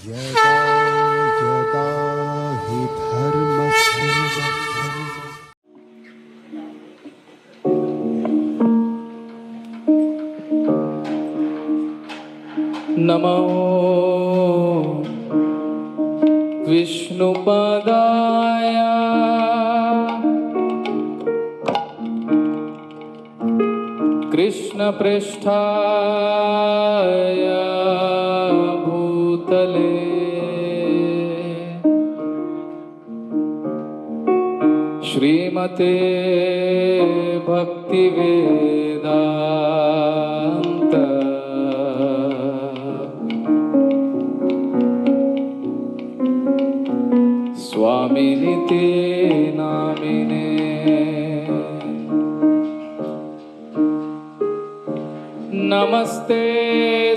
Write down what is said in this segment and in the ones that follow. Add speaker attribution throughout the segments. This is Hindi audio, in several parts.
Speaker 1: यदा यदा हि धर्मस्य
Speaker 2: नमो विष्णुपदाय कृष्णपृष्ठाय भूतले श्रीमते भक्तिवेदांत स्वामिनिते नामिने। नमस्ते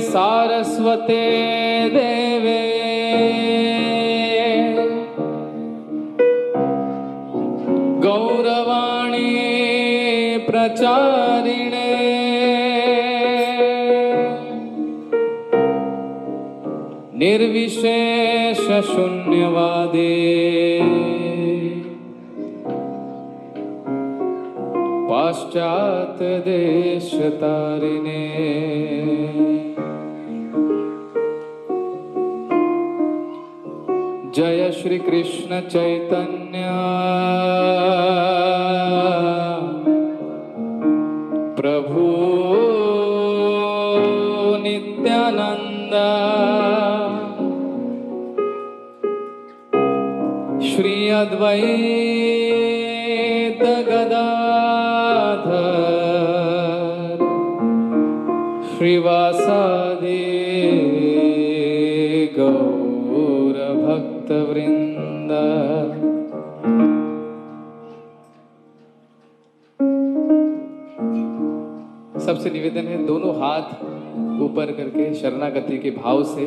Speaker 2: सारस्वते देवे गौरवाणी प्रचारिणे निर्विशेष शून्यवादे पाश्चात्य देश तारिणे। जय श्री कृष्ण चैतन्य प्रभु नित्यानंद श्री अद्वैत गदाधर श्रीवासादि गौर भक्त वृंद। सबसे निवेदन है दोनों हाथ ऊपर करके शरणागति के भाव से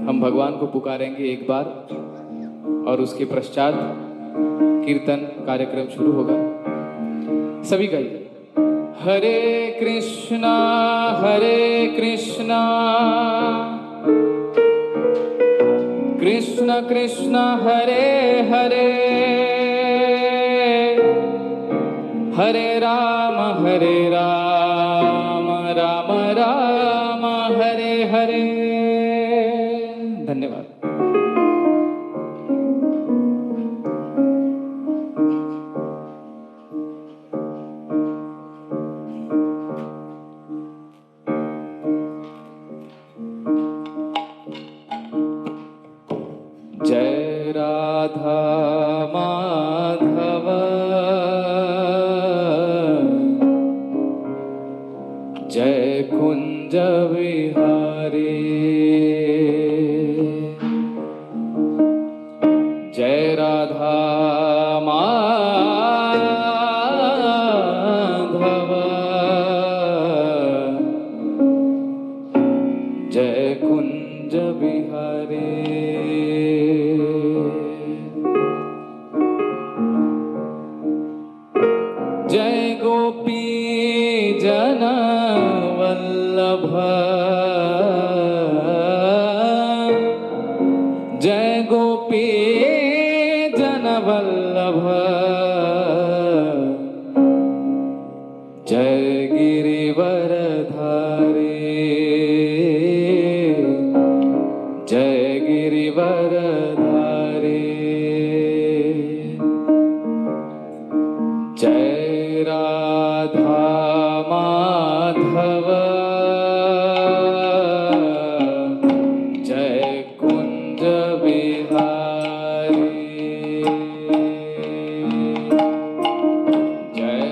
Speaker 2: हम भगवान को पुकारेंगे एक बार और उसके पश्चात कीर्तन कार्यक्रम शुरू होगा। सभी गाइए हरे कृष्णा कृष्ण कृष्ण हरे हरे हरे राम राम राम हरे हरे। धन्यवाद। जय राधा माधव जय कुंज विहारी जय राधा माधव जय कुंज विहारी जय गोपी जन वल्लभ जय गोपी जन वल्लभ जय गिरिवरधारी जय गिरिवरधारी जय राधा माधव जय कुंज बिहारी जय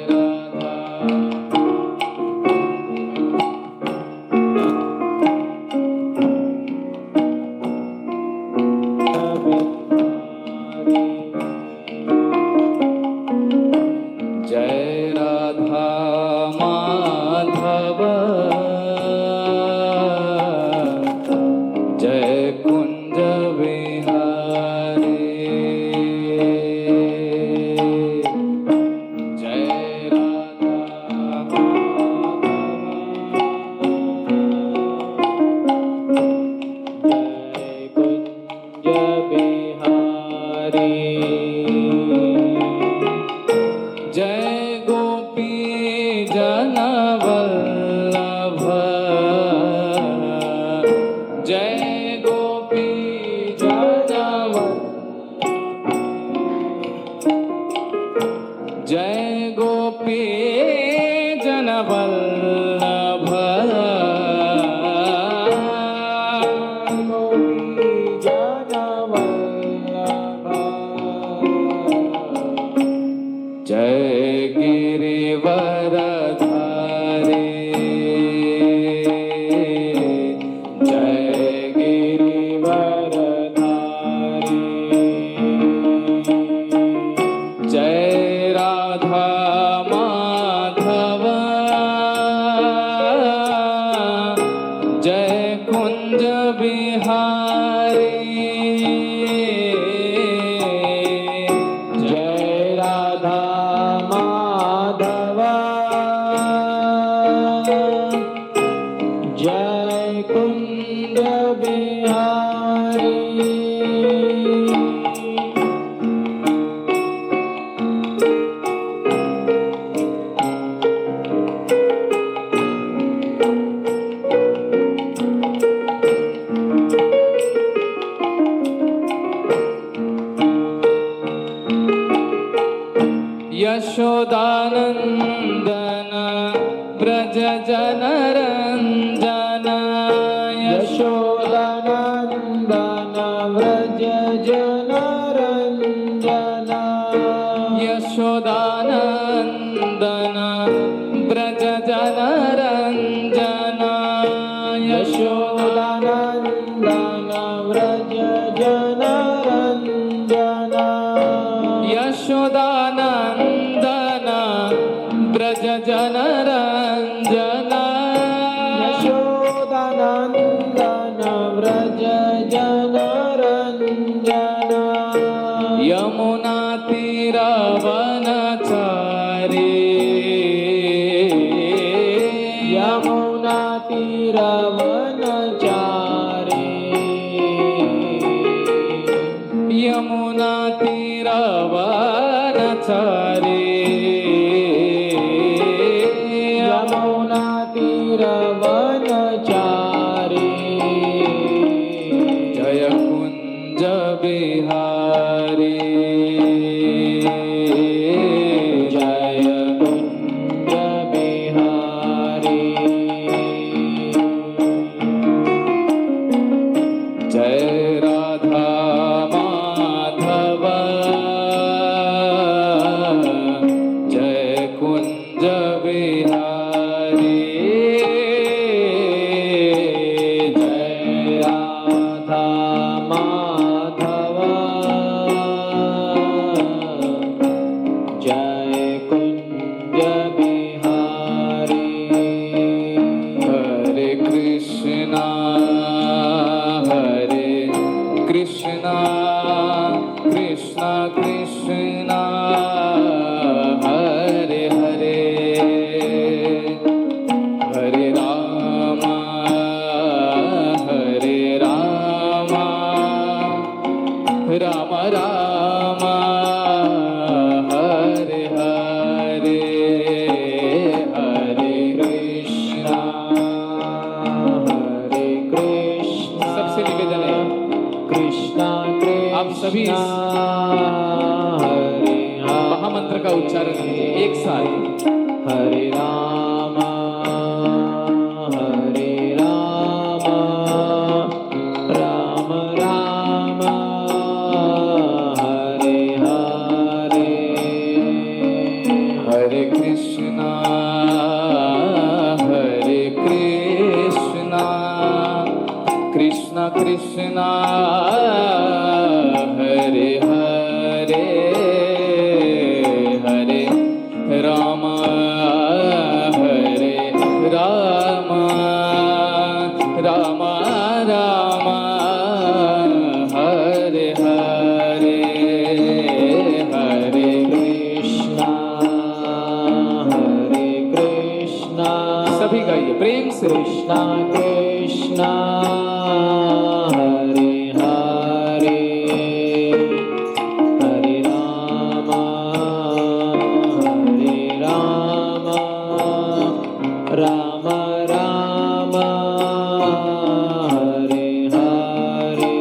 Speaker 2: राधा जय राधा माधव जय कुंज विहारी जय राधा माधव
Speaker 1: जय राधा माधव जय कुंज बिहारी
Speaker 2: यशोदानंदन व्रज जनरंजन
Speaker 1: यशोदानंदन व्रज जनरंजन
Speaker 2: यशोदानंदन व्रज जनरंजन
Speaker 1: यशोदानंदन व्रज जनरंजन
Speaker 2: यशोदानंदन व्रज जनरंजन
Speaker 1: यशोदानंदन व्रज जनरंजन
Speaker 2: यमुना तीरवनचारी
Speaker 1: यमुना तीरवनचारी
Speaker 2: यमुना तीरवनचारी
Speaker 1: यमुना तीरवनचारी
Speaker 2: जय कुंज बिहारी
Speaker 1: जय कुंज बिहारी
Speaker 2: जय राधा माधव जय कुंज बिहारी
Speaker 1: जय राधा माधव जय कुंज बिहारी
Speaker 2: हरे कृष्णा कृष्णा कृष्णा हरे हरे हरे राम राम राम हरे हरे हरे
Speaker 1: कृष्णा हरे कृष्णा
Speaker 2: सबसे निवेदन है
Speaker 1: कृष्णा
Speaker 2: आप सभी इस
Speaker 1: हरे
Speaker 2: महामंत्र का उच्चारण कीजिए एक साथ
Speaker 1: हरे राम राम राम हरे हरे
Speaker 2: हरे कृष्णा कृष्णा कृष्णा हरे हरे हरे राम राम राम हरे हरे हरे
Speaker 1: कृष्णा
Speaker 2: सभी गाइए प्रेम से
Speaker 1: कृष्णा कृष्णा हरे हरे हरे राम राम राम हरे हरे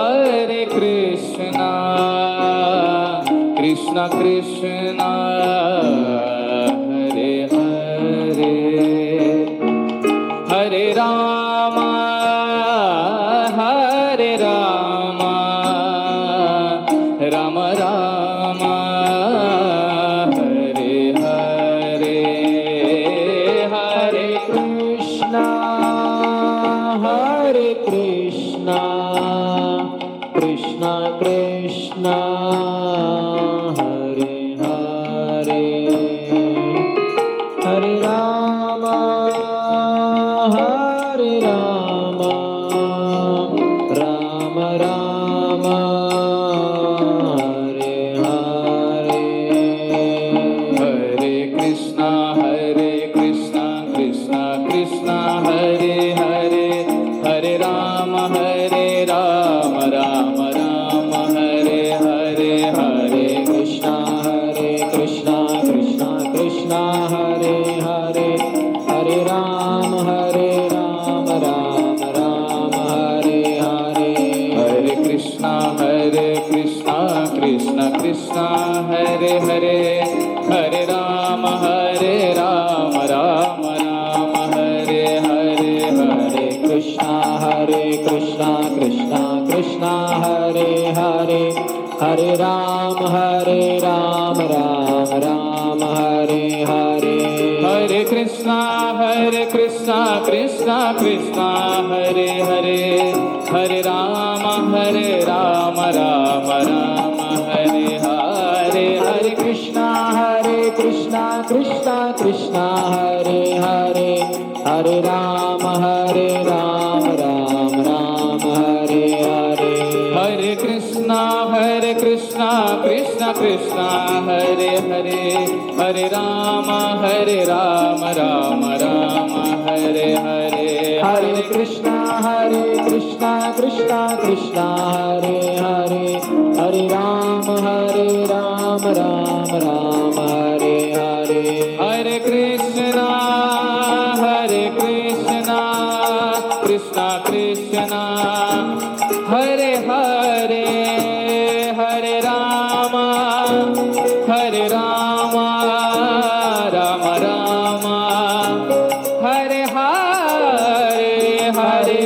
Speaker 2: हरे कृष्णा कृष्णा कृष्णा हरे हरे हरे राम राम राम हरे हरे हरे
Speaker 1: कृष्णा कृष्णा कृष्णा हरे हरे हरे राम
Speaker 2: कृष्णा हरे हरे हरे राम राम राम हरे हरे हरे
Speaker 1: कृष्णा कृष्णा कृष्णा हरे हरे हरे राम राम राम हरे हरे
Speaker 2: हरे कृष्णा कृष्णा कृष्णा हरे हरे हरे राम राम राम हरे हरे हरे
Speaker 1: कृष्णा कृष्णा कृष्णा हरे हरे हरे राम राम हरे हरे
Speaker 2: हरे कृष्णा कृष्णा कृष्णा हरे हरे हरे राम राम हरे हरे
Speaker 1: हरे कृष्णा कृष्णा कृष्णा हरे हरे हरे राम राम हरे हरे
Speaker 2: हरे कृष्णा कृष्णा कृष्णा हरे हरे हरे राम राम हरे हरे
Speaker 1: हरे कृष्णा कृष्णा कृष्णा हरे हरे हरे राम राम हरे हरे
Speaker 2: हरे कृष्णा कृष्णा कृष्णा हरे हरे हरे राम राम राम हरे हरे
Speaker 1: हरे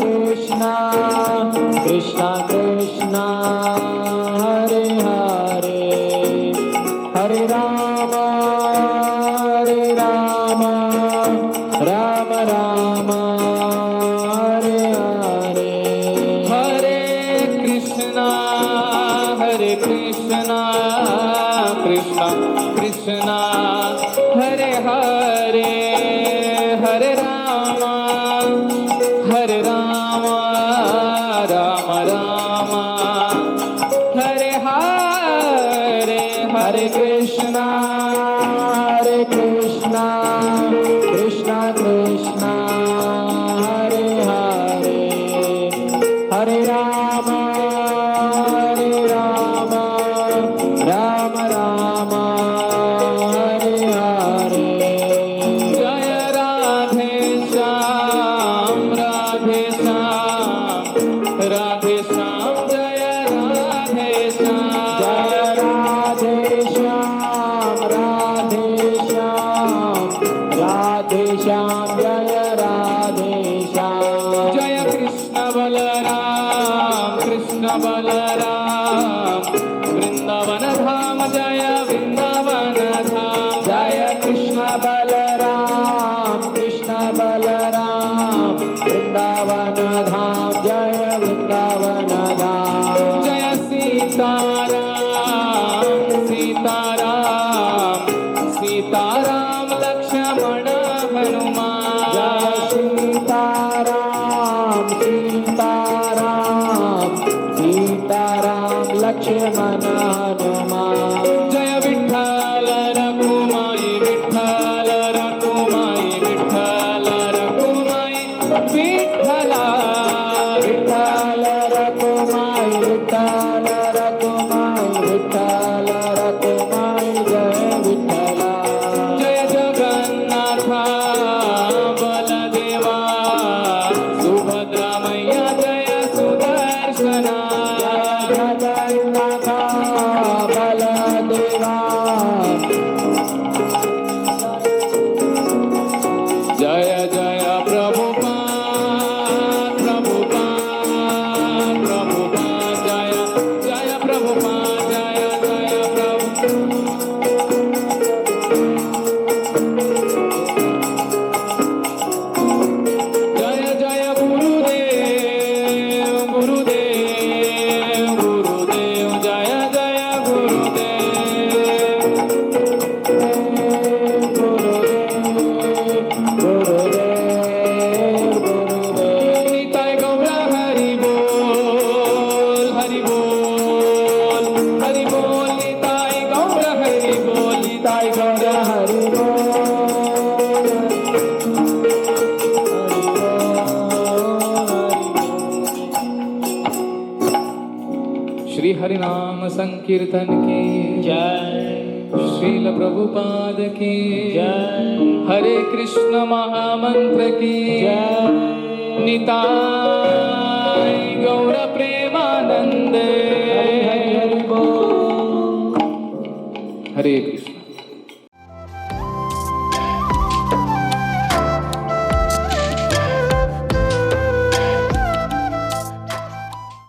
Speaker 1: कृष्णा कृष्णा कृष्णा हरे हरे हरे राम राम हरे हरे
Speaker 2: हरे कृष्णा कृष्णा कृष्णा हरे हरे हरे राम राम हरे हरे
Speaker 1: हरे कृष्णा कृष्णा कृष्णा हरे हरे हरे राम राम हरे हरे
Speaker 2: जय राधे श्याम राधे श्याम जय राधे श्याम
Speaker 1: जय राधे श्याम राधे श्याम जय राधे श्याम
Speaker 2: जय कृष्ण बलराम वृंदावन धाम जय वृंदावन धाम
Speaker 1: जय कृष्ण बलराम वृंदावन धाम जय वृंदावन धाम
Speaker 2: जय सीताराम लक्ष्मण हनुमान
Speaker 1: जय सीताराम लक्ष्मण हनुमान
Speaker 2: जय विठ्ठल रघुमाई विठ्ठल रघुमाई विठ्ठल रघुमाई विठ्ठला
Speaker 1: विठ्ठल रघुमाई जय विठ्ठला
Speaker 2: जय जगन्नाथा बलदेवा सुभद्रा मैया जय सुदर्शना
Speaker 1: जगन्नाथ बलदेवा
Speaker 2: जय जय प्रभुपाद जय जय प्रभुपाद जय जय प्रभु जय जय गुरुदेव जय जय गुरुदेव निताय गौर हरि बोल हरि बोल निताय गौर हरि बोल निताय गौर
Speaker 1: हरि बोल
Speaker 2: कीर्तन की
Speaker 1: जय
Speaker 2: श्रील प्रभुपाद की
Speaker 1: जय
Speaker 2: हरे कृष्ण महामंत्र की
Speaker 1: जय
Speaker 2: निताय गौर प्रेमानंदे
Speaker 1: हरि हरि हरि बोल
Speaker 2: हरे कृष्ण।